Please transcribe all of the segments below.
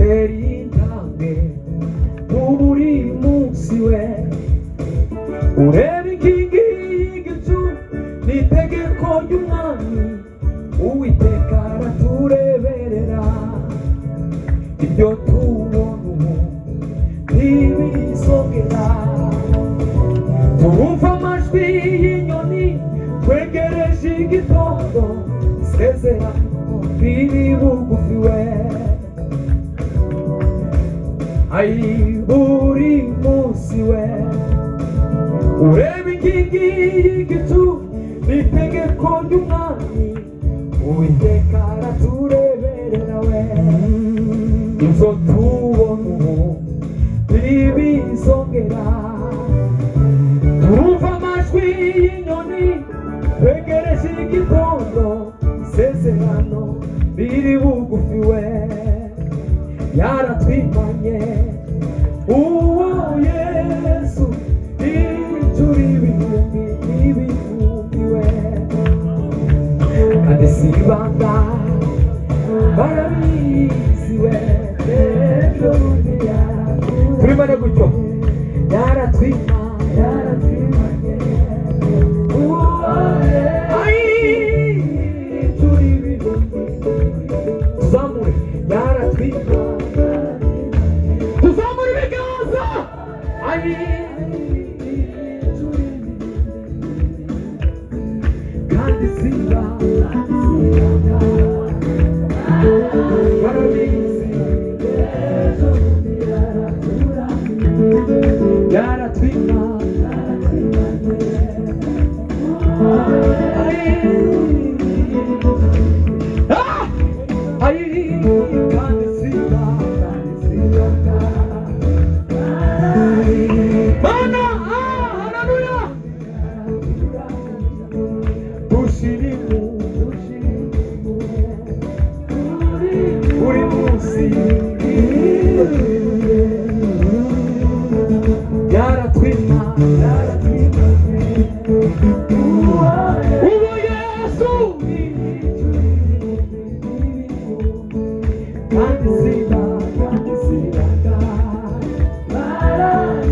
teri intambwe buri munsi we ureba inkingi y'igicu n'itegeko ry'umwami Uwiteka aratureberera ibyo tubona ubu ntibizongera turumva amajwi y'inyoni twegereje igitondo isezerano riri bugufi we buri munsi we ureba inkingi y'igicu n'itegeko ry'umwami Uwiteka aratureberera we ibyo tubona ubu ntibizongera turumva amajwi y'inyoni twegereje igitondo isezerano riri bugufi we yaratwimanye uwo Yesu ijuru ibihumbi n'ibihumbi we kandi si ibanga barabizi we turimane gutyo yaratwimanye ijuru ibihumbi tuzamure yaratwimanye tuzamure ibiganza kandi si ibanga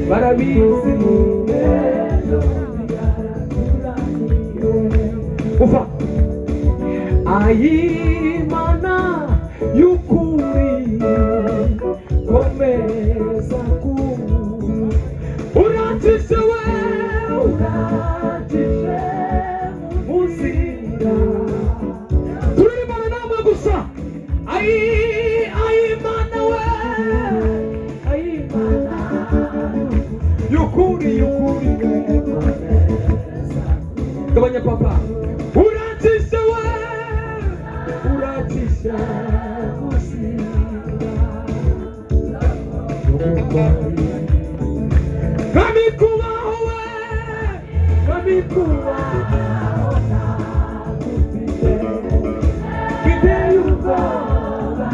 barabizi ufa ayimana y'ukuri komeza ku urantishe we urantishe muzira turimana namwe gusa ayimana we ayimana y'ukuri gabanya papa urantishe we urantishe muzira kami kubaho we kami kubaho mfite ubwoba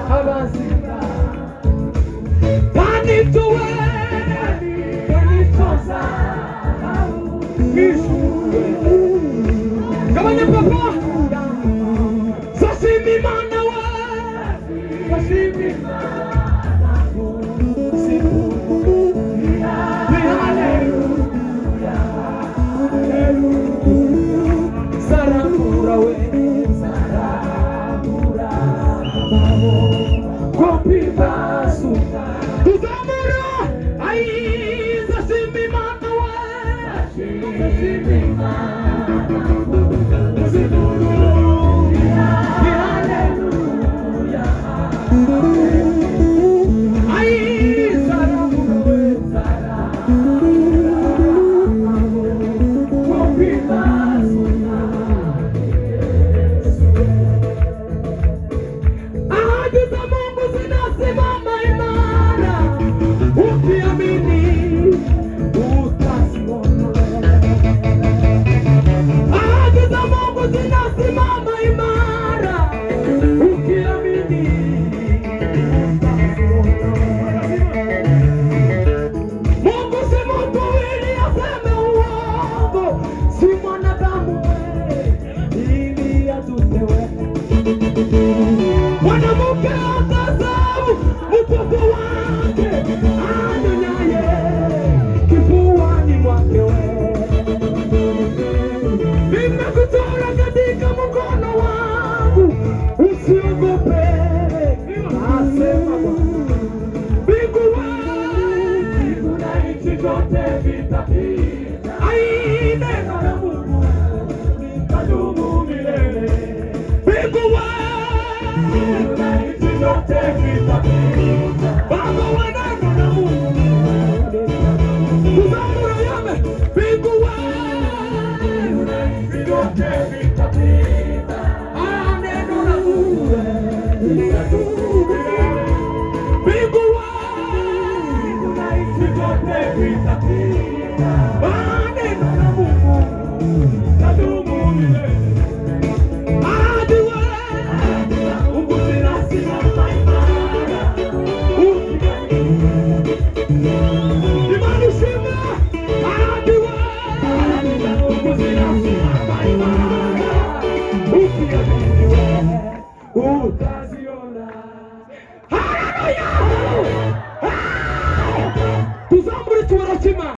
Abasiba, Panito, Panitosa. Gabanya papa. Sashimi mana we. Sashimi mana. Siku. Hallelujah. Hallelujah. Saramura we. Saramura. Kopi basu. Tuzamura. Ai. Sashimi mana we. Sashimi mana. Take